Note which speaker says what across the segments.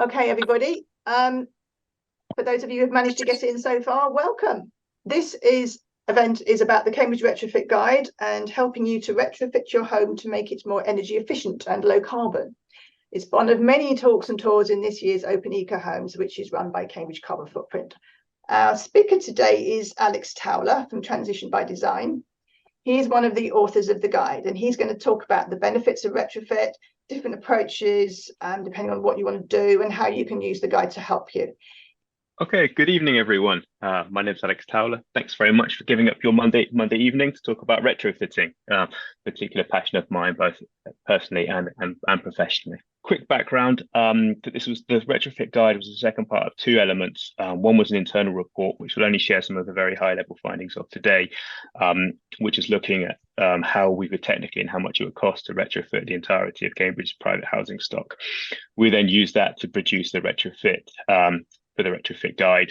Speaker 1: Okay, everybody. For those of you who've managed to get in so far, welcome. This event is about the Cambridge Retrofit Guide and helping you to retrofit your home to make it more energy efficient and low carbon. It's one of many talks and tours in this year's Open Eco Homes, which is run by Cambridge Carbon Footprint. Our speaker today is Alex Towler from Transition by Design. He's one of the authors of the guide, and he's going to talk about the benefits of retrofit, different approaches, depending on what you want to do, and how you can use the guide to help you.
Speaker 2: Okay, good evening, everyone. My name's Alex Towler. Thanks very much for giving up your Monday evening to talk about retrofitting, particular passion of mine, both personally and professionally. Quick background, this was the retrofit guide was the second part of two elements. One was an internal report, which will only share some of the very high level findings of today, which is looking at how we would technically and how much it would cost to retrofit the entirety of Cambridge's private housing stock. We then use that to produce the retrofit for the retrofit guide,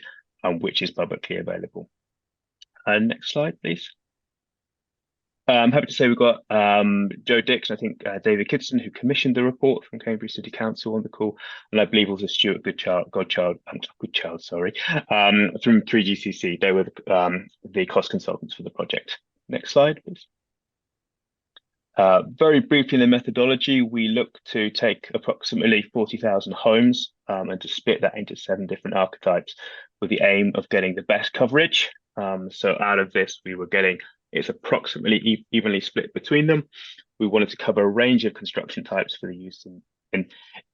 Speaker 2: which is publicly available. Next slide, please. I'm happy to say we've got Joe Dix, I think David Kidson, who commissioned the report from Cambridge City Council on the call, and I believe also Stuart Goodchild, from 3GCC. They were the cost consultants for the project. Next slide, please. Very briefly in the methodology, we look to take approximately 40,000 homes and to split that into 7 different archetypes with the aim of getting the best coverage. So out of this, we were getting, it's approximately evenly split between them. We wanted to cover a range of construction types for the use in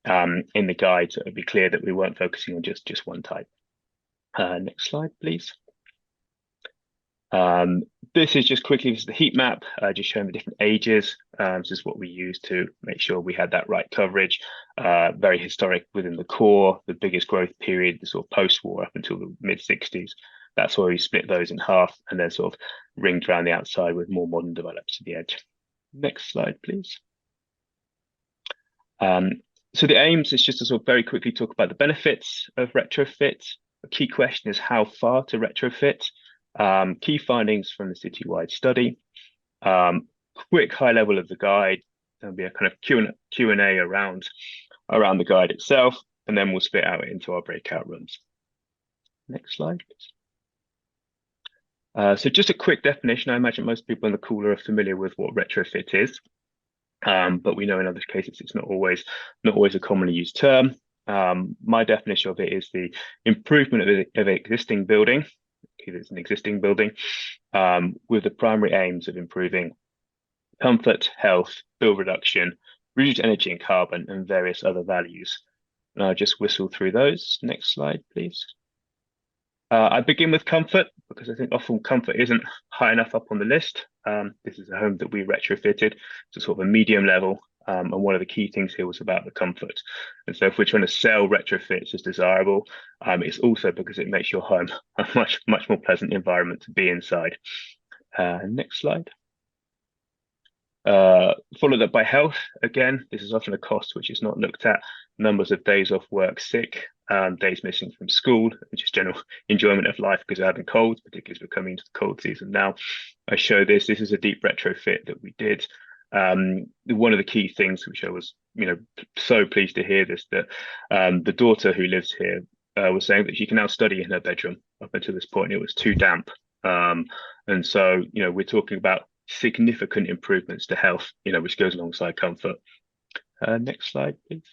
Speaker 2: the guide, so it would be clear that we weren't focusing on just one type. Next slide, please. This is just quickly, this is the heat map, just showing the different ages. This is what we used to make sure we had that right coverage. Very historic within the core, the biggest growth period, the sort of post-war up until the mid-60s. That's where we split those in half and then sort of ringed around the outside with more modern developments at the edge. Next slide, please. So the aims is just to sort of very quickly talk about the benefits of retrofit. A key question is how far to retrofit. Key findings from the citywide study, quick high level of the guide. There'll be a kind of Q&A around the guide itself, and then we'll split out into our breakout rooms. Next slide, please. So just a quick definition. I imagine most people in the call are familiar with what retrofit is, but we know in other cases it's not always a commonly used term. My definition of it is the improvement of an existing building. It's an existing building with the primary aims of improving comfort, health, bill reduction, reduced energy and carbon, and various other values. And I'll just whistle through those. Next slide, please. I begin with comfort because I think often comfort isn't high enough up on the list. This is a home that we retrofitted to sort of a medium level. And one of the key things here was about the comfort. And so if we're trying to sell retrofits as desirable, it's also because it makes your home a much more pleasant environment to be inside. Next slide. Followed up by health. Again, this is often a cost which is not looked at. Numbers of days off work sick, days missing from school, and just general enjoyment of life because of having colds, particularly as we're coming into the cold season now. I show this. This is a deep retrofit that we did. One of the key things which I was, so pleased to hear this, that the daughter who lives here was saying that she can now study in her bedroom. Up until this point, it was too damp. And so, we're talking about significant improvements to health, which goes alongside comfort. Next slide, please.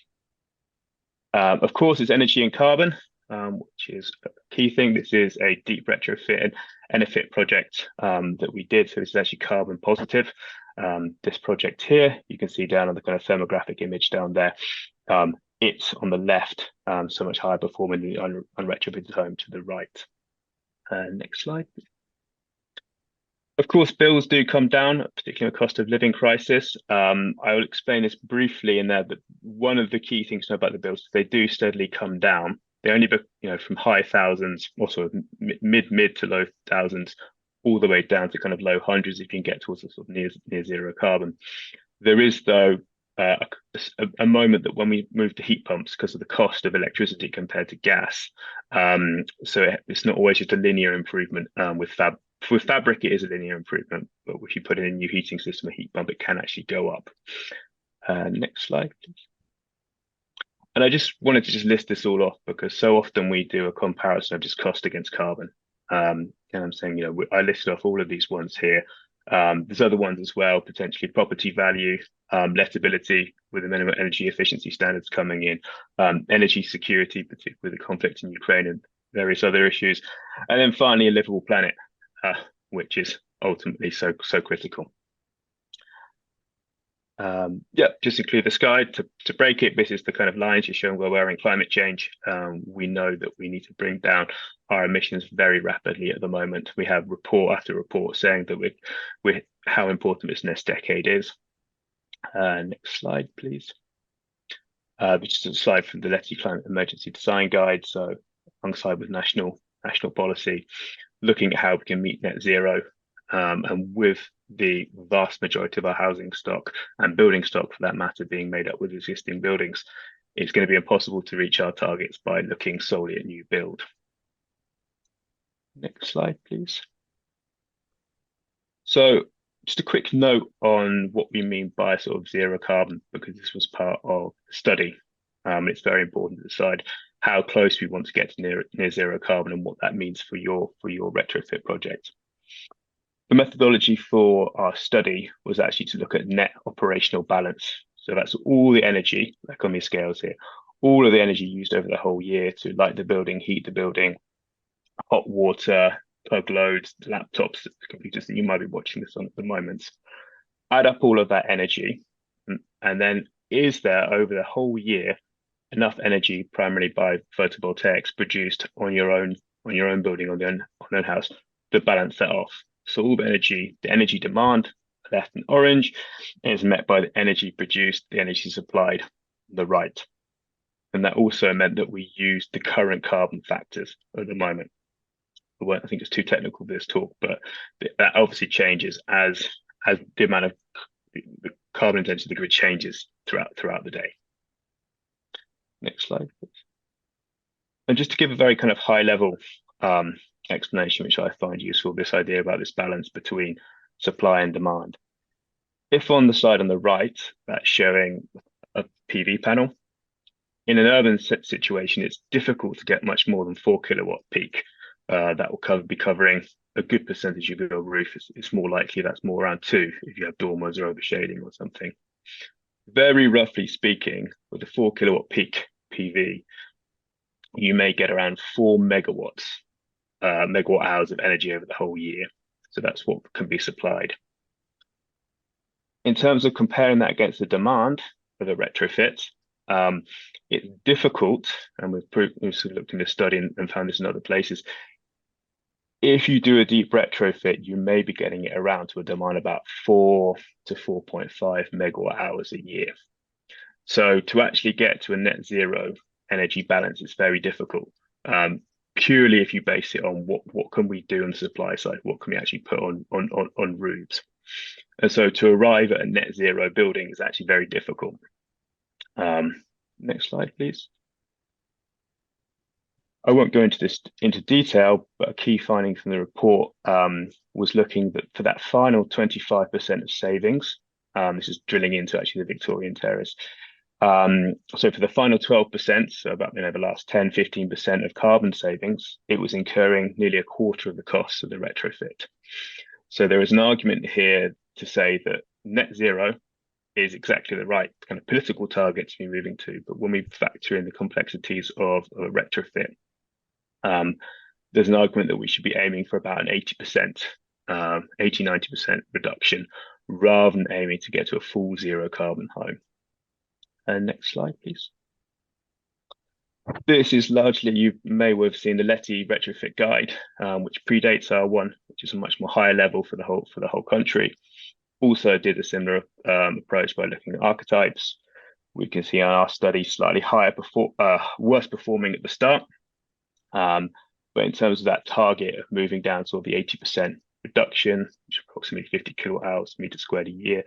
Speaker 2: Of course, it's energy and carbon, which is a key thing. This is a deep retrofit and Enefit project that we did. So this is actually carbon positive. This project here, you can see down on the kind of thermographic image down there, it's on the left, so much higher performing than the unretrofitted home to the right. Next slide. Of course, bills do come down, particularly in a cost of living crisis. I will explain this briefly in there, but one of the key things to know about the bills is they do steadily come down. They only, from high thousands, also mid to low thousands, all the way down to kind of low hundreds if you can get towards a sort of near zero carbon. There is, though, a moment that when we move to heat pumps because of the cost of electricity compared to gas, so it's not always just a linear improvement. With fabric, it is a linear improvement, but if you put in a new heating system, a heat pump, it can actually go up. Next slide, please. And I just wanted to just list this all off because so often we do a comparison of just cost against carbon. And I'm saying, I listed off all of these ones here. There's other ones as well, potentially property value, lettability with the minimum energy efficiency standards coming in, energy security, particularly with the conflict in Ukraine and various other issues. And then finally, a livable planet, which is ultimately so critical. Yeah, just include this guide to break it. This is the kind of lines you're showing where we're in climate change. We know that we need to bring down our emissions very rapidly at the moment. We have report after report saying that we're how important this next decade is. Next slide, please. Which is a slide from the LETI Climate Emergency Design Guide. So alongside with national policy, looking at how we can meet net zero, and with the vast majority of our housing stock and building stock, for that matter, being made up with existing buildings, it's going to be impossible to reach our targets by looking solely at new build. Next slide, please. So just a quick note on what we mean by sort of zero carbon, because this was part of the study. It's very important to decide how close we want to get to near zero carbon and what that means for your retrofit project. The methodology for our study was actually to look at net operational balance. So that's all the energy, like on these scales here, all of the energy used over the whole year to light the building, heat the building, hot water, plug loads, laptops, computers that you might be watching this on at the moment. Add up all of that energy, and then is there over the whole year enough energy, primarily by photovoltaics, produced on your own building, on your own house, to balance that off? So all the energy demand left in orange is met by the energy produced, the energy supplied, the right. And that also meant that we used the current carbon factors at the moment. I think it's too technical for this talk, but that obviously changes as the amount of the carbon intensity of the grid changes throughout the day. Next slide, please. And just to give a very kind of high level explanation, which I find useful, this idea about this balance between supply and demand. If on the slide on the right, that's showing a PV panel, in an urban situation, it's difficult to get much more than 4 kilowatt peak. That will be covering a good percentage of your roof. It's more likely that's more around 2 if you have dormers or overshading or something. Very roughly speaking, with a 4 kilowatt peak PV, you may get around 4 megawatt hours of energy over the whole year. So that's what can be supplied. In terms of comparing that against the demand for the retrofit, it's difficult, and we've sort of looked in this study and found this in other places. If you do a deep retrofit, you may be getting it around to a demand about 4 to 4.5 megawatt hours a year. So to actually get to a net zero energy balance is very difficult. Purely if you base it on what can we do on the supply side, what can we actually put on roofs. And so to arrive at a net zero building is actually very difficult. Next slide, please. I won't go into detail, but a key finding from the report was looking for that final 25% of savings. This is drilling into actually the Victorian terrace. So for the final 12%, so about the last 10, 15% of carbon savings, it was incurring nearly a quarter of the costs of the retrofit. So there is an argument here to say that net zero is exactly the right kind of political target to be moving to. But when we factor in the complexities of a retrofit, there's an argument that we should be aiming for about an 80%, 90% reduction, rather than aiming to get to a full zero carbon home. And next slide, please. This is largely, you may well have seen the LETI retrofit guide, which predates our one, which is a much more higher level for the whole country. Also did a similar approach by looking at archetypes. We can see on our study slightly worse performing at the start. But in terms of that target of moving down to the 80% reduction, which is approximately 50 kilowatt hours meter squared a year,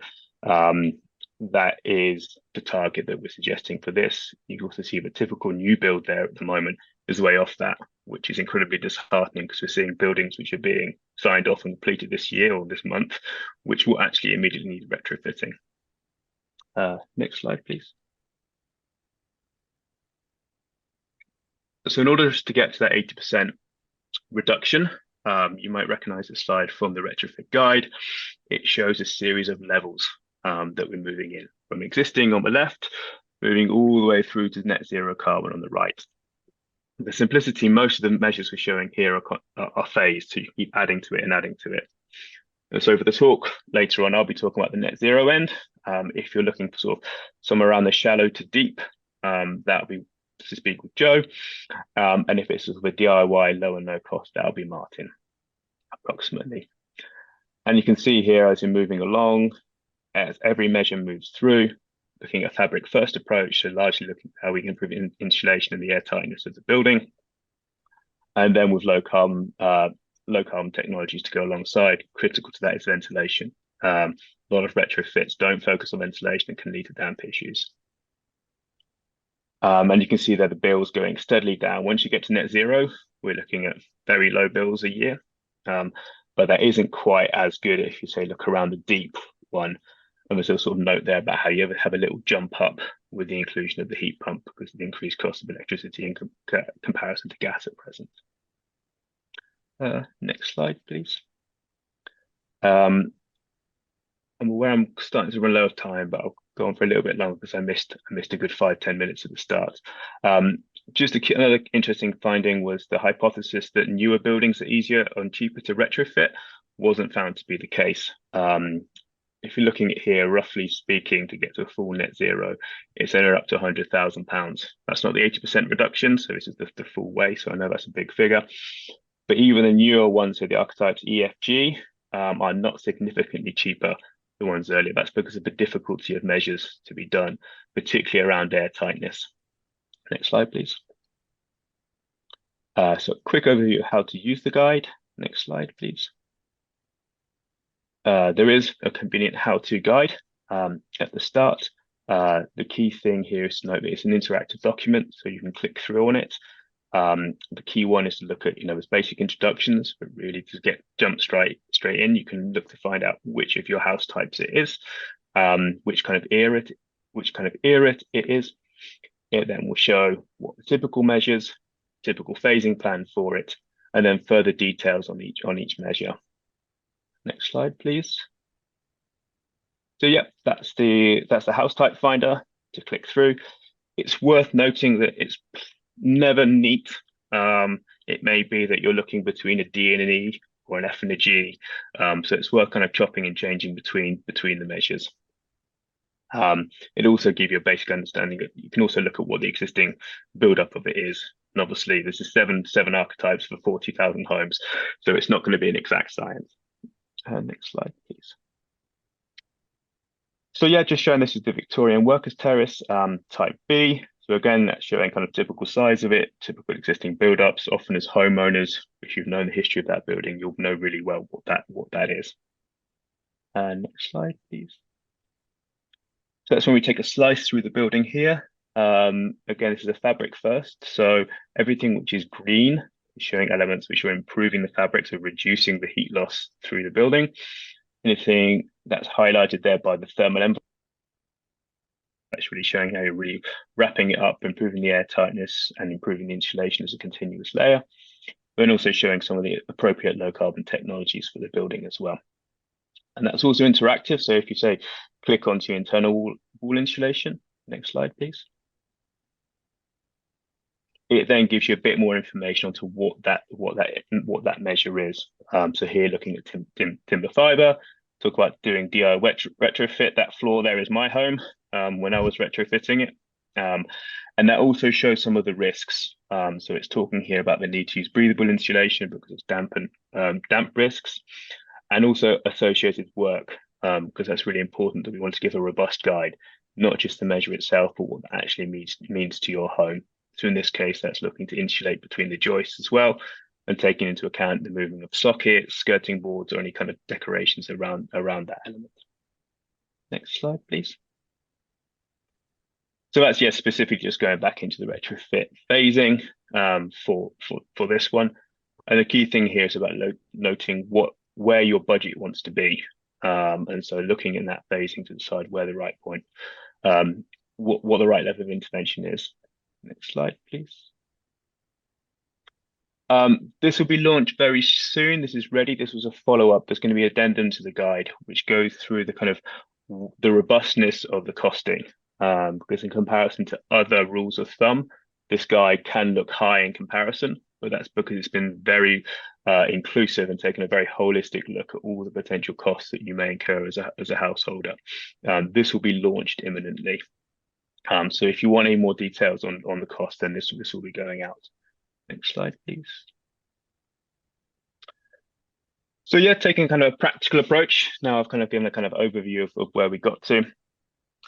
Speaker 2: that is the target that we're suggesting for this. You can also see the typical new build there at the moment is way off that, which is incredibly disheartening because we're seeing buildings which are being signed off and completed this year or this month, which will actually immediately need retrofitting. Next slide, please. So in order to get to that 80% reduction, you might recognize this slide from the retrofit guide. It shows a series of levels that we're moving in, from existing on the left, moving all the way through to net zero carbon on the right. The simplicity, most of the measures we're showing here are phased, so you keep adding to it and adding to it. And so for the talk later on, I'll be talking about the net zero end. If you're looking for sort of somewhere around the shallow to deep, that'll be to speak with Joe. And if it's sort of a DIY low and no cost, that'll be Martin, approximately. And you can see here as you're moving along, as every measure moves through, looking at a fabric first approach, so largely looking at how we can improve insulation and the air tightness of the building. And then with low carbon technologies to go alongside, critical to that is ventilation. A lot of retrofits don't focus on ventilation and can lead to damp issues. And you can see that the bills going steadily down. Once you get to net zero, we're looking at very low bills a year. But that isn't quite as good if you say look around the deep one. And there's a sort of note there about how you ever have a little jump up with the inclusion of the heat pump because of the increased cost of electricity in comparison to gas at present. Next slide, please. I'm aware I'm starting to run low of time, but I'll go on for a little bit longer because I missed a good 5-10 minutes at the start. Just another interesting finding was the hypothesis that newer buildings are easier and cheaper to retrofit wasn't found to be the case. If you're looking at here, roughly speaking, to get to a full net zero, it's only up to £100,000. That's not the 80% reduction, so this is the full way. So I know that's a big figure. But even the newer ones, so the archetypes EFG, are not significantly cheaper than the ones earlier. That's because of the difficulty of measures to be done, particularly around air tightness. Next slide, please. So quick overview of how to use the guide. Next slide, please. There is a convenient how-to guide at the start. The key thing here is to note that it's an interactive document, so you can click through on it. The key one is to look at, those basic introductions, but really to jump straight in, you can look to find out which of your house types it is, which kind of era it is. It then will show what the typical measures, typical phasing plan for it, and then further details on each measure. Next slide, please. So yeah, that's the house type finder to click through. It's worth noting that it's never neat. It may be that you're looking between a D and an E or an F and a G. So it's worth kind of chopping and changing between the measures. It also gives you a basic understanding that you can also look at what the existing build-up of it is. And obviously this is seven archetypes for 40,000 homes. So it's not going to be an exact science. Next slide, please. So yeah, just showing this is the Victorian Workers Terrace, type B. So again, that's showing kind of typical size of it, typical existing build-ups. Often as homeowners, if you've known the history of that building, you'll know really well what that is. Next slide, please. So that's when we take a slice through the building here. Again, this is a fabric first. So everything which is green is showing elements which are improving the fabric, so reducing the heat loss through the building. Anything that's highlighted there by the thermal envelope, that's really showing how you're really wrapping it up, improving the air tightness and improving the insulation as a continuous layer. And also showing some of the appropriate low carbon technologies for the building as well. And that's also interactive. So if you say, click onto your internal wall insulation, next slide, please. It then gives you a bit more information onto what that measure is. So here, looking at timber fiber, talk about doing DIY retrofit. That floor there is my home when I was retrofitting it, and that also shows some of the risks. So it's talking here about the need to use breathable insulation because it's damp risks, and also associated work, because that's really important. That we want to give a robust guide, not just the measure itself, but what that actually means to your home. So in this case, that's looking to insulate between the joists as well, and taking into account the moving of sockets, skirting boards, or any kind of decorations around that element. Next slide, please. So that's, yes, specifically just going back into the retrofit phasing for this one. And the key thing here is about noting where your budget wants to be. And so looking in that phasing to decide where the right point, what the right level of intervention is. Next slide, please. This will be launched very soon. This is ready. This was a follow-up. There's going to be an addendum to the guide, which goes through the kind of the robustness of the costing. Because in comparison to other rules of thumb, this guide can look high in comparison, but that's because it's been very inclusive and taken a very holistic look at all the potential costs that you may incur as a householder. This will be launched imminently. So if you want any more details on the cost, then this will be going out. Next slide, please. So yeah, taking kind of a practical approach. Now I've kind of given a kind of overview of where we got to.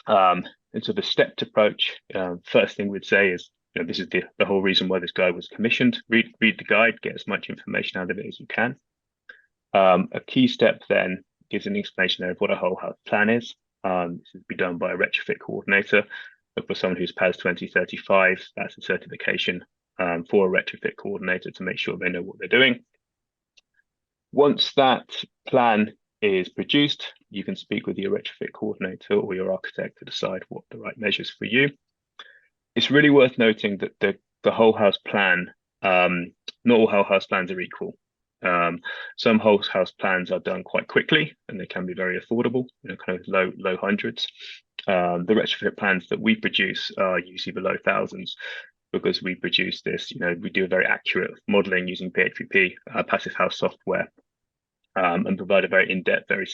Speaker 2: And so the stepped approach, first thing we'd say is, this is the whole reason why this guide was commissioned. Read the guide, get as much information out of it as you can. A key step then gives an explanation there of what a whole house plan is. This is be done by a retrofit coordinator. But for someone who's PAS 2035, that's a certification for a retrofit coordinator to make sure they know what they're doing. Once that plan is produced, you can speak with your retrofit coordinator or your architect to decide what the right measures for you. It's really worth noting that the whole house plan, not all whole house plans are equal. Some whole house plans are done quite quickly and they can be very affordable, kind of low hundreds. The retrofit plans that we produce are usually below thousands because we produce this, we do a very accurate modeling using PHP, passive house software, and provide a very in-depth, very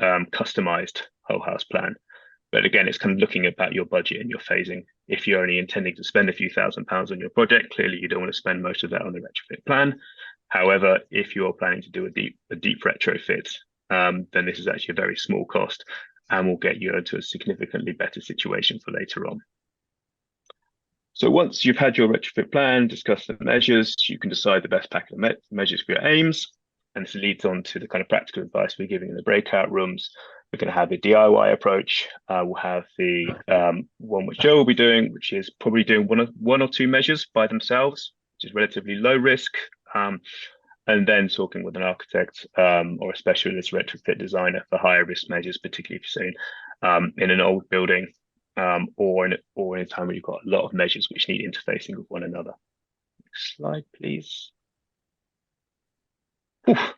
Speaker 2: customized whole house plan. But again, it's kind of looking about your budget and your phasing. If you're only intending to spend a few £1,000s on your project, clearly you don't want to spend most of that on the retrofit plan. However, if you're planning to do a deep retrofit, then this is actually a very small cost and will get you into a significantly better situation for later on. So once you've had your retrofit plan, discuss the measures, you can decide the best packet of measures for your aims. And this leads on to the kind of practical advice we're giving in the breakout rooms. We're going to have a DIY approach. We'll have the one which Joe will be doing, which is probably doing one or two measures by themselves, which is relatively low risk. And then talking with an architect or a specialist retrofit designer for higher risk measures, particularly if you're saying in an old building or in a time where you've got a lot of measures which need interfacing with one another. Next slide, please.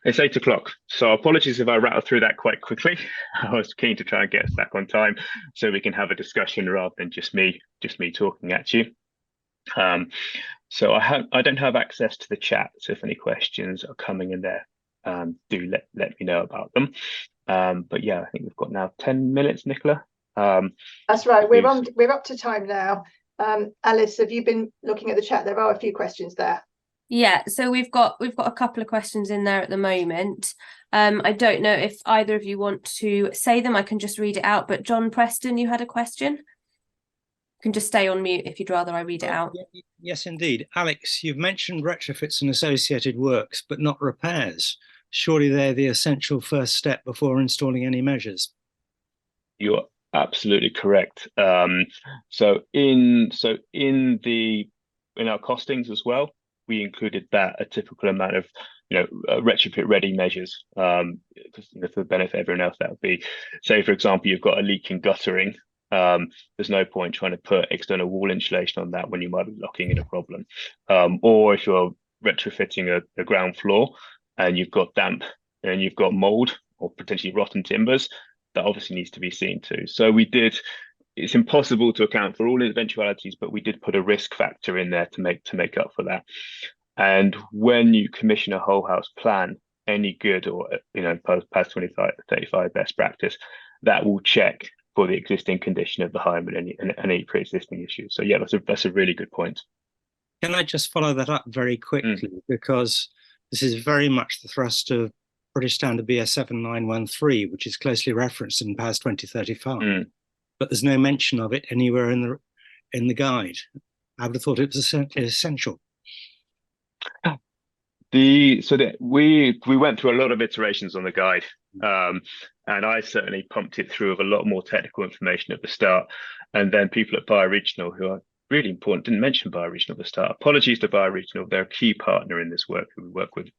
Speaker 2: It's 8 o'clock, so apologies if I rattle through that quite quickly. I was keen to try and get us back on time so we can have a discussion rather than just me talking at you. So I don't have access to the chat, so if any questions are coming in there, do let me know about them. But yeah, I think we've got now 10 minutes, Nicola.
Speaker 1: That's right. We're up to time now. Alice, have you been looking at the chat? There are a few questions there.
Speaker 3: Yeah, so we've got a couple of questions in there at the moment. I don't know if either of you want to say them. I can just read it out. But John Preston, you had a question? You can just stay on mute if you'd rather I read it out.
Speaker 4: Yes, indeed. Alex, you've mentioned retrofits and associated works, but not repairs. Surely they're the essential first step before installing any measures.
Speaker 2: You're absolutely correct. So in our costings as well, we included that a typical amount of retrofit ready measures, because for the benefit of everyone else, that would be, say for example, you've got a leaking guttering. There's no point trying to put external wall insulation on that when you might be locking in a problem. Or if you're retrofitting a ground floor and you've got damp and you've got mold or potentially rotten timbers, that obviously needs to be seen to. So it's impossible to account for all eventualities, but we did put a risk factor in there to make up for that. And when you commission a whole house plan, any good or PAS 2035 best practice, that will check for the existing condition of the home and any pre-existing issues. So yeah, that's a really good point.
Speaker 4: Can I just follow that up very quickly, because this is very much the thrust of British Standard BS 7913, which is closely referenced in PAS 2035. But there's no mention of it anywhere in the guide. I would have thought it was essential.
Speaker 2: We went through a lot of iterations on the guide, and I certainly pumped it through with a lot more technical information at the start, and then people at Bioregional, who are really important, didn't mention Bioregional at the start. Apologies to Bioregional; they're a key partner in this work who we work with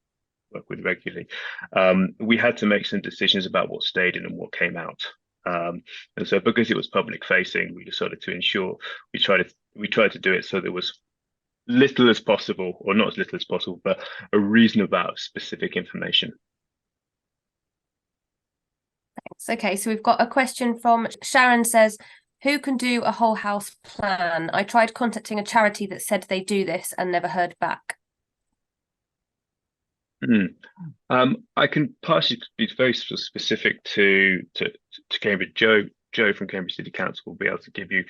Speaker 2: regularly. We had to make some decisions about what stayed in and what came out. And so because it was public facing, we decided to ensure we tried to do it so there was little as possible, or not as little as possible, but a reasonable amount of specific information.
Speaker 3: Thanks. Okay, so we've got a question from Sharon says, who can do a whole house plan? I tried contacting a charity that said they do this and never heard back.
Speaker 2: I can partially be very specific to Cambridge. Joe from Cambridge City Council will be able to give you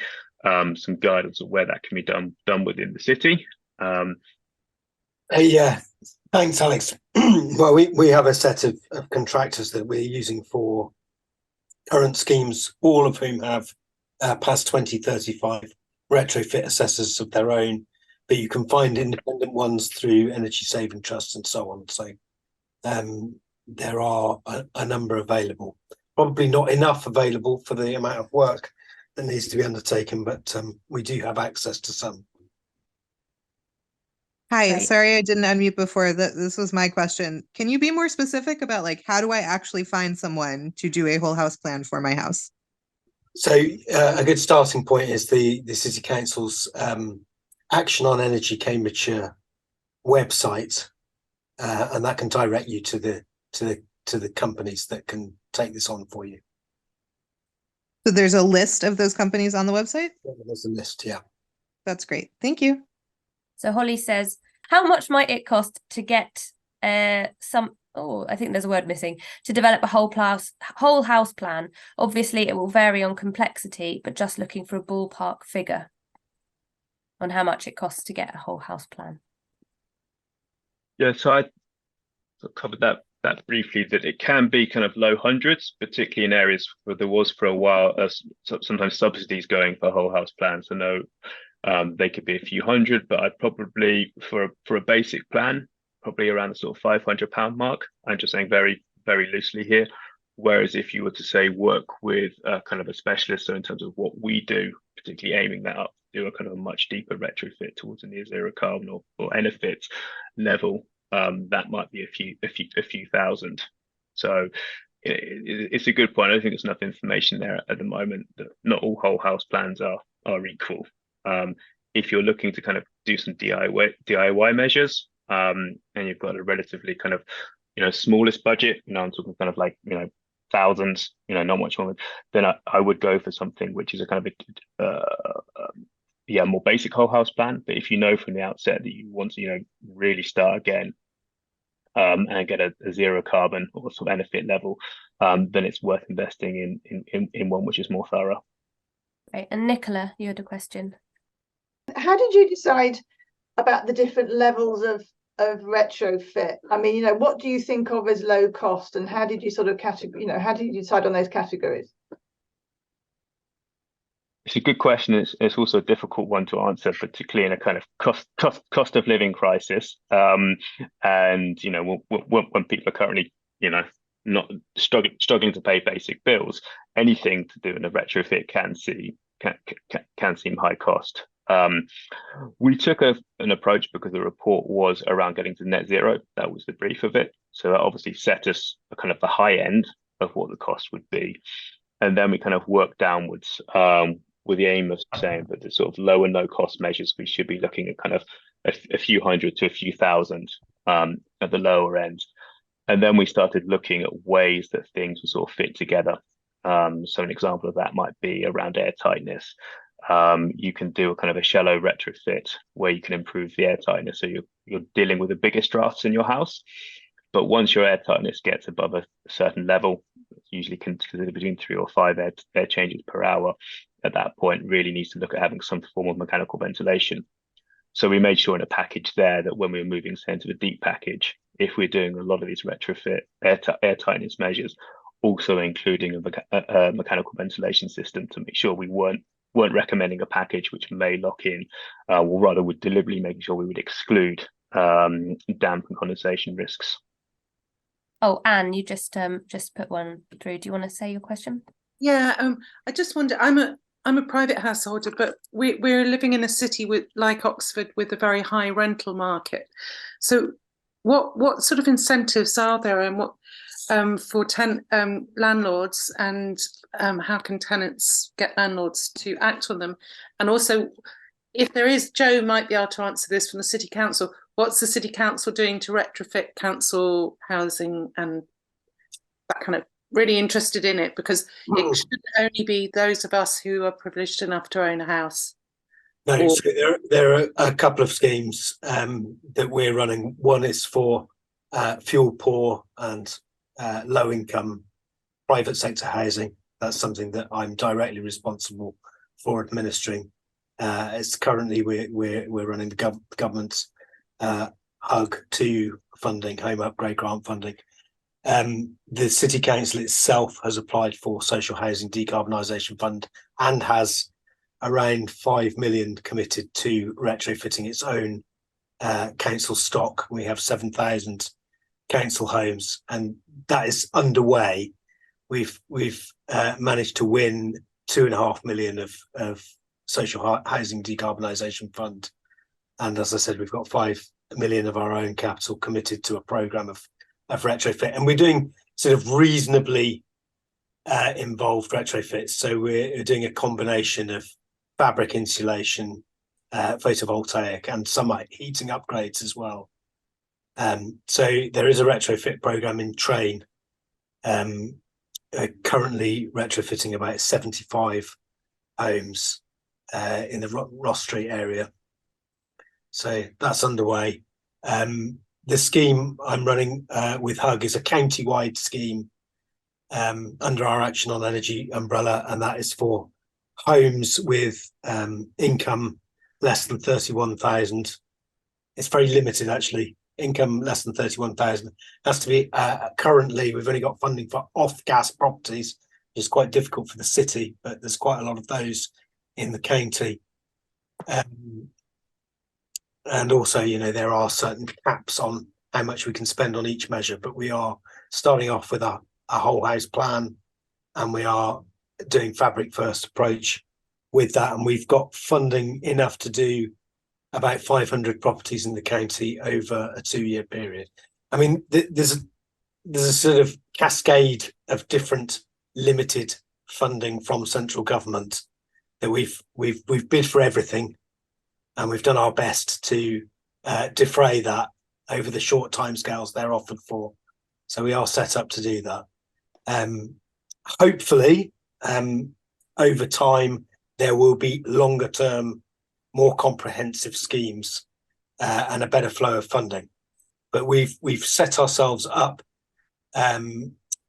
Speaker 2: some guidance of where that can be done within the city.
Speaker 5: Yeah, thanks, Alex. Well, we have a set of contractors that we're using for current schemes, all of whom have past 2035 retrofit assessors of their own, but you can find independent ones through energy saving trusts and so on. So there are a number available, probably not enough available for the amount of work that needs to be undertaken, but we do have access to some.
Speaker 6: Hi,
Speaker 3: Right.
Speaker 6: sorry I didn't unmute before. This was my question. Can you be more specific about like how do I actually find someone to do a whole house plan for my house?
Speaker 5: So a good starting point is the City Council's Action on Energy Cambridgeshire website, and that can direct you to the companies that can take this on for you.
Speaker 6: So there's a list of those companies on the website?
Speaker 5: There's a list, yeah.
Speaker 6: That's great. Thank you.
Speaker 3: So Holly says, how much might it cost to get I think there's a word missing, to develop a whole house plan? Obviously, it will vary on complexity, but just looking for a ballpark figure on how much it costs to get a whole house plan.
Speaker 2: Yeah, so I covered that briefly, that it can be kind of low hundreds, particularly in areas where there was for a while sometimes subsidies going for whole house plans. I know they could be a few hundred, but I'd probably, for a basic plan, probably around the sort of £500 mark. I'm just saying very, very loosely here. Whereas if you were to say work with kind of a specialist, so in terms of what we do, particularly aiming that up, do a kind of a much deeper retrofit towards a near zero carbon or Enefit level, that might be a few thousand. So it's a good point. I don't think there's enough information there at the moment that not all whole house plans are equal. If you're looking to kind of do some DIY measures, and you've got a relatively kind of, smallest budget, I'm talking kind of like, thousands, not much more, then I would go for something which is a kind of more basic whole house plan. But if you know from the outset that you want to, really start again, and get a zero carbon or sort of benefit level, then it's worth investing in one which is more thorough.
Speaker 3: Right, and Nicola, you had a question.
Speaker 1: How did you decide about the different levels of retrofit? I mean, what do you think of as low cost, and how did you sort of how did you decide on those categories?
Speaker 2: It's a good question. It's also a difficult one to answer, particularly in a kind of cost of living crisis. And when people are currently, not struggling to pay basic bills, anything to do in a retrofit can seem high cost. We took an approach because the report was around getting to net zero. That was the brief of it. So that obviously set us a kind of the high end of what the cost would be. And then we kind of worked downwards with the aim of saying that the sort of low and no cost measures, we should be looking at kind of a few hundred to a few thousand at the lower end. And then we started looking at ways that things would sort of fit together. So an example of that might be around air tightness. You can do a kind of a shallow retrofit where you can improve the air tightness. So you're dealing with the biggest drafts in your house. But once your air tightness gets above a certain level, usually considered between 3 or 5 air changes per hour, at that point really needs to look at having some form of mechanical ventilation. So we made sure in a package there that when we were moving into the deep package, if we're doing a lot of these retrofit air tightness measures, also including a mechanical ventilation system to make sure we weren't recommending a package which may lock in, or rather would deliberately making sure we would exclude damp and condensation risks.
Speaker 3: Oh, Anne, you just put one through. Do you want to say your question?
Speaker 7: Yeah, I just wonder, I'm a private householder, but we're living in a city like Oxford with a very high rental market. So what sort of incentives are there, and what for landlords, and how can tenants get landlords to act on them? And also, if there is, Joe might be able to answer this from the City Council. What's the City Council doing to retrofit council housing and that kind of, really interested in it, because it should only be those of us who are privileged enough to own a house.
Speaker 5: No, so there are a couple of schemes that we're running. One is for fuel poor and low income private sector housing. That's something that I'm directly responsible for administering. It's currently we're running the government's HUG 2 funding, home upgrade grant funding. The City Council itself has applied for Social Housing Decarbonisation Fund and has around 5 million committed to retrofitting its own council stock. We have 7,000 council homes, and that is underway. We've managed to win 2.5 million of Social Housing Decarbonisation Fund, and as I said, we've got 5 million of our own capital committed to a programme of retrofit, and we're doing sort of reasonably involved retrofits. So we're doing a combination of fabric insulation, photovoltaic, and some heating upgrades as well. So there is a retrofit programme in train, currently retrofitting about 75 homes in the Ross Street area. So that's underway. The scheme I'm running with HUG is a county-wide scheme under our Action on Energy umbrella, and that is for homes with income less than 31,000. It's very limited, actually. Income less than 31,000 has to be. Currently, we've only got funding for off-gas properties, which is quite difficult for the city, but there's quite a lot of those in the county. And also, you know, there are certain caps on how much we can spend on each measure, but we are starting off with a whole house plan, and we are doing fabric first approach with that. And we've got funding enough to do about 500 properties in the county over a 2-year period. I mean, there's a sort of cascade of different limited funding from central government that we've bid for everything, and we've done our best to defray that over the short timescales they're offered for. So we are set up to do that. Hopefully, over time, there will be longer term, more comprehensive schemes and a better flow of funding. But we've set ourselves up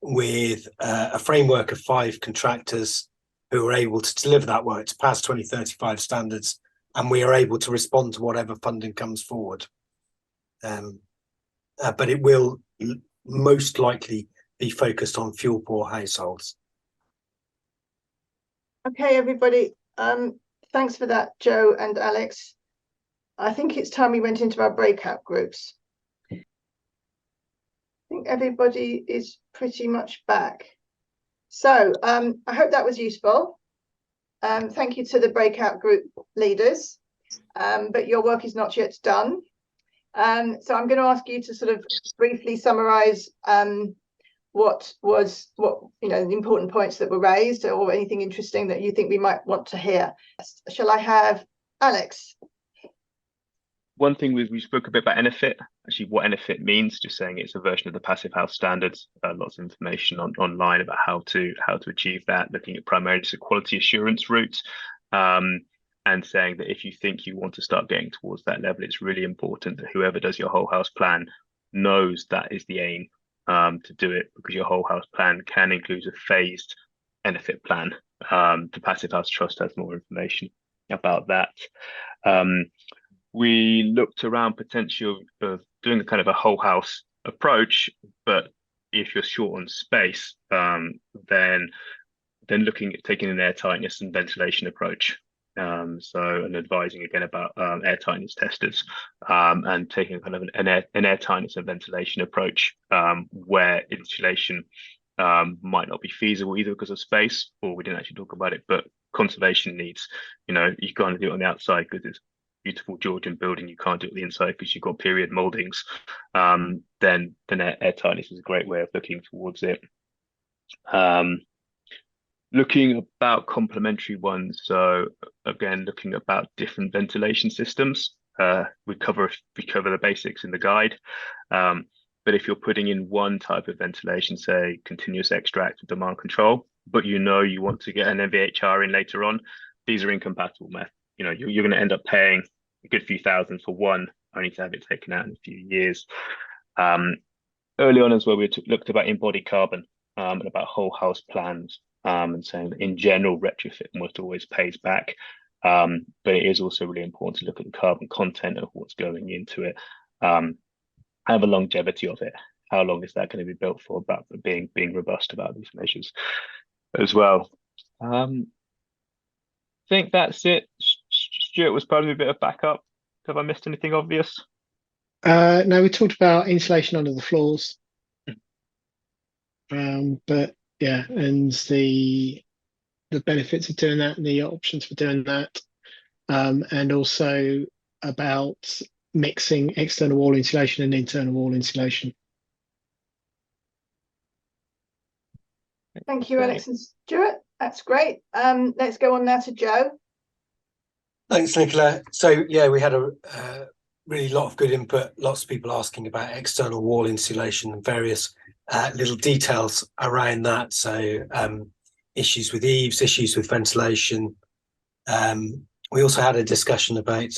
Speaker 5: with a framework of 5 contractors who are able to deliver that work to pass 2035 standards, and we are able to respond to whatever funding comes forward. But it will most likely be focused on fuel poor households.
Speaker 1: Okay, everybody. Thanks for that, Joe and Alex. I think it's time we went into our breakout groups. I think everybody is pretty much back. So I hope that was useful. Thank you to the breakout group leaders, but your work is not yet done. So I'm going to ask you to sort of briefly summarize what the important points that were raised, or anything interesting that you think we might want to hear. Shall I have Alex?
Speaker 2: One thing we spoke a bit about NFIT, actually what NFIT means, just saying it's a version of the Passive House Standards. Lots of information online about how to achieve that, looking at primarily just a quality assurance route, and saying that if you think you want to start getting towards that level, it's really important that whoever does your whole house plan knows that is the aim, to do it, because your whole house plan can include a phased NFIT plan. The Passive House Trust has more information about that. We looked around potential of doing a kind of a whole house approach, but if you're short on space, then looking at taking an air tightness and ventilation approach. And advising again about air tightness testers, and taking kind of an air tightness and ventilation approach, where insulation might not be feasible either because of space, or we didn't actually talk about it, but conservation needs. You know, you can't do it on the outside because it's beautiful Georgian building. You can't do it on the inside because you've got period moldings. Then air tightness is a great way of looking towards it. looking about complementary ones. So again, looking about different ventilation systems. We cover the basics in the guide. But if you're putting in one type of ventilation, say continuous extract with demand control, but you want to get an MVHR in later on, these are incompatible. You're going to end up paying a good few thousand for one, only to have it taken out in a few years. Early on as well, we looked about embodied carbon and about whole house plans, and saying that in general, retrofit almost always pays back. But it is also really important to look at the carbon content of what's going into it. Have a longevity of it. How long is that going to be built for? About being robust about these measures as well. I think that's it. Stuart was probably a bit of backup. Have I missed anything obvious?
Speaker 8: No, we talked about insulation under the floors. But yeah, and the benefits of doing that and the options for doing that. And also about mixing external wall insulation and internal wall insulation.
Speaker 1: Thank you, Alex and Stuart. That's great. Let's go on now to Joe.
Speaker 5: Thanks, Nicola. So yeah, we had a really lot of good input. Lots of people asking about external wall insulation and various little details around that. So issues with eaves, issues with ventilation. We also had a discussion about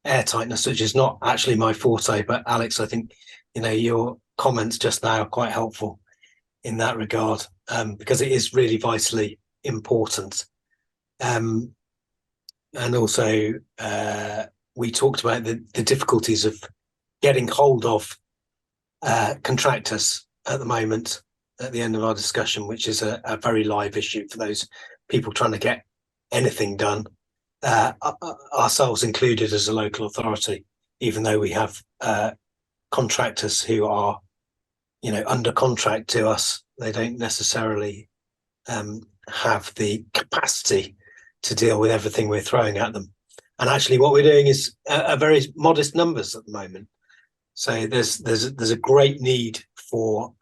Speaker 5: air tightness, which is not actually my forte, but Alex, I think your comments just now are quite helpful in that regard, because it is really vitally important. And also we talked about the difficulties of getting hold of contractors at the moment at the end of our discussion, which is a very live issue for those people trying to get anything done, ourselves included as a local authority, even though we have contractors who are under contract to us. They don't necessarily have the capacity to deal with everything we're throwing at them. And actually what we're doing is a very modest numbers at the moment. So there's a great need for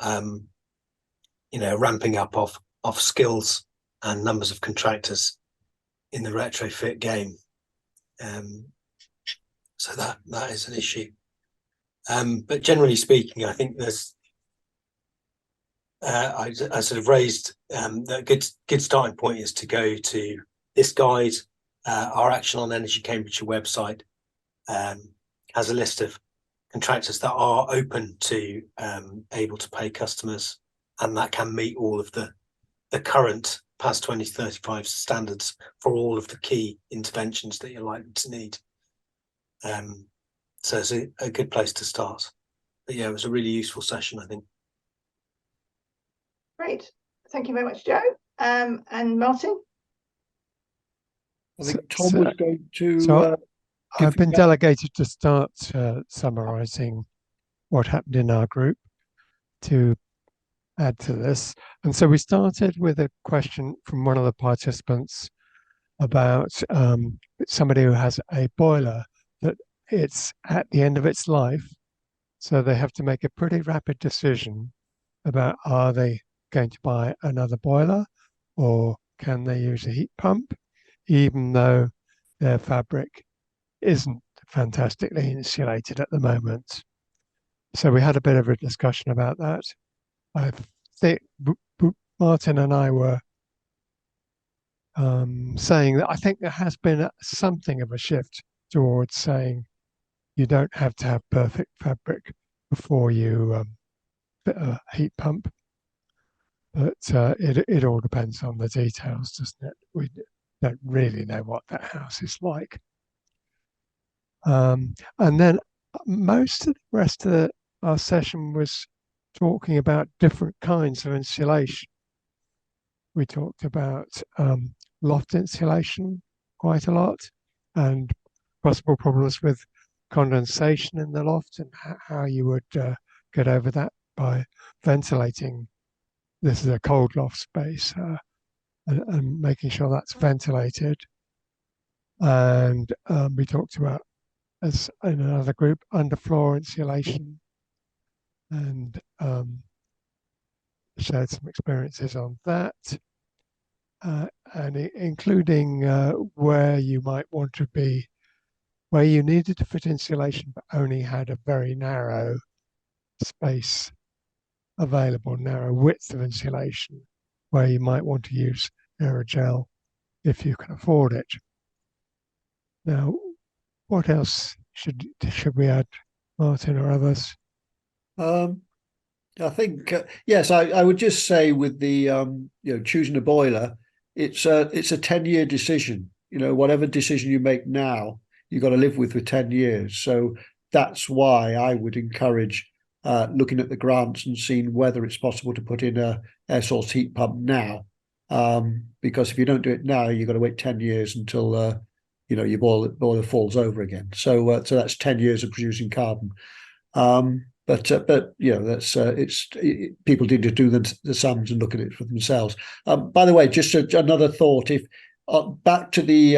Speaker 5: ramping up of skills and numbers of contractors in the retrofit game. So that is an issue. But generally speaking, I think there's I sort of raised a good starting point is to go to this guide. Our Action on Energy Cambridgeshire website has a list of contractors that are open to able to pay customers, and that can meet all of the current PAS 2035 standards for all of the key interventions that you're likely to need. So it's a good place to start. But yeah, it was a really useful session, I think.
Speaker 1: Great. Thank you very much, Joe. And Martin?
Speaker 9: I think Tom was going to...
Speaker 10: So I've been delegated to start summarising what happened in our group to add to this. And so we started with a question from one of the participants about somebody who has a boiler that it's at the end of its life. So they have to make a pretty rapid decision about, are they going to buy another boiler or can they use a heat pump, even though their fabric isn't fantastically insulated at the moment. So we had a bit of a discussion about that. I think Martin and I were saying that I think there has been something of a shift towards saying you don't have to have perfect fabric before you fit a heat pump. But it all depends on the details, doesn't it? We don't really know what that house is like. And then most of the rest of our session was talking about different kinds of insulation. We talked about loft insulation quite a lot and possible problems with condensation in the loft and how you would get over that by ventilating. This is a cold loft space and making sure that's ventilated. And we talked about, as in another group, underfloor insulation and shared some experiences on that. including where you might want to be, where you needed to fit insulation but only had a very narrow space available, narrow width of insulation, where you might want to use aerogel if you can afford it. Now, what else should we add, Martin or others?
Speaker 9: I think yes, I would just say with the choosing a boiler, it's a 10-year decision. Whatever decision you make now, you've got to live with for 10 years. So that's why I would encourage looking at the grants and seeing whether it's possible to put in a air source heat pump now. Because if you don't do it now, you've got to wait 10 years until your boiler falls over again. So that's 10 years of producing carbon. But that's people need to do the sums and look at it for themselves. By the way, just another thought: if back to the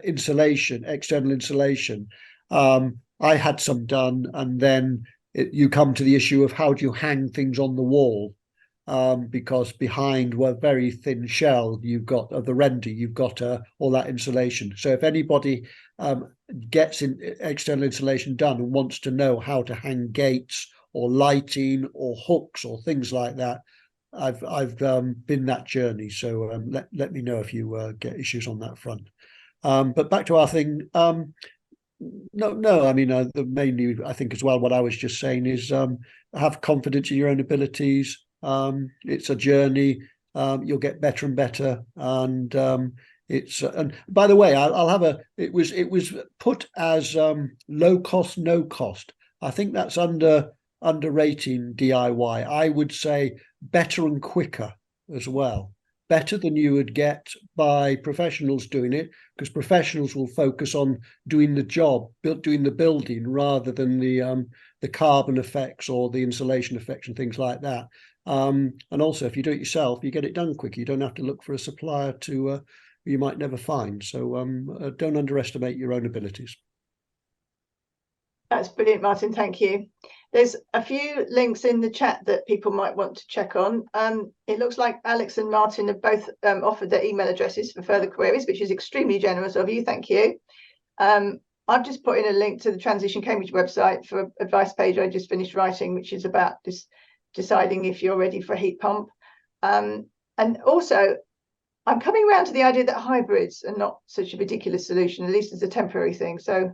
Speaker 9: insulation, external insulation, I had some done, and then you come to the issue of how do you hang things on the wall. Because behind a very thin shell you've got of the render, you've got all that insulation. So if anybody gets external insulation done and wants to know how to hang gates or lighting or hooks or things like that, I've been that journey. So let me know if you get issues on that front. But back to our thing. No. I mean, mainly I think as well what I was just saying is have confidence in your own abilities. It's a journey. You'll get better and better, and and by the way, I'll have it was put as low cost, no cost. I think that's underrating DIY. I would say better and quicker as well. Better than you would get by professionals doing it, because professionals will focus on doing the job, doing the building, rather than the carbon effects or the insulation effects and things like that. And also, if you do it yourself, you get it done quicker. You don't have to look for a supplier who you might never find. So don't underestimate your own abilities.
Speaker 1: That's brilliant, Martin. Thank you. There's a few links in the chat that people might want to check on. It looks like Alex and Martin have both offered their email addresses for further queries, which is extremely generous of you. Thank you. I've just put in a link to the Transition Cambridge website for an advice page I just finished writing, which is about this deciding if you're ready for a heat pump. And also, I'm coming around to the idea that hybrids are not such a ridiculous solution, at least as a temporary thing. So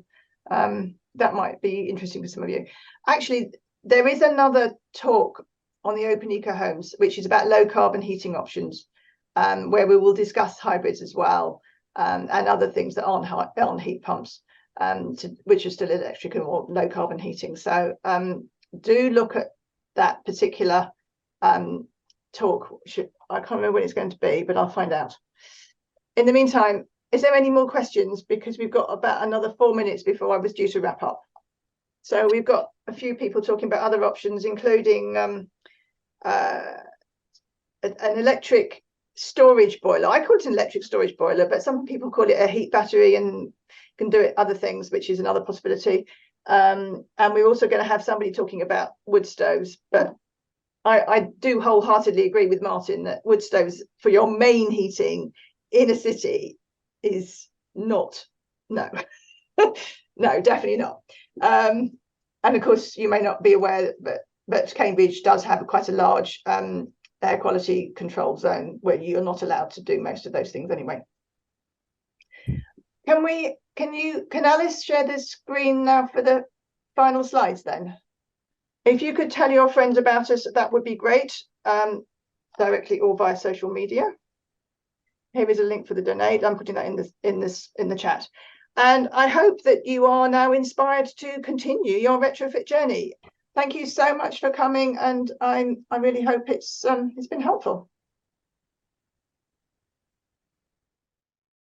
Speaker 1: that might be interesting for some of you. Actually, there is another talk on the Open Eco Homes, which is about low carbon heating options, where we will discuss hybrids as well, and other things that aren't on heat pumps, which are still electric or low carbon heating. So do look at that particular talk. I can't remember when it's going to be, but I'll find out. In the meantime, is there any more questions? Because we've got about another 4 minutes before I was due to wrap up. So we've got a few people talking about other options, including an electric storage boiler. I call it an electric storage boiler, but some people call it a heat battery and can do it other things, which is another possibility. And we're also going to have somebody talking about wood stoves, but I do wholeheartedly agree with Martin that wood stoves for your main heating in a city is not, no, no, definitely not. And of course, you may not be aware but Cambridge does have quite a large air quality control zone where you're not allowed to do most of those things anyway. Can Alice share the screen now for the final slides then? If you could tell your friends about us, that would be great, directly or via social media. Here is a link for the donate. I'm putting that in the chat. And I hope that you are now inspired to continue your retrofit journey. Thank you so much for coming, and I really hope it's been helpful.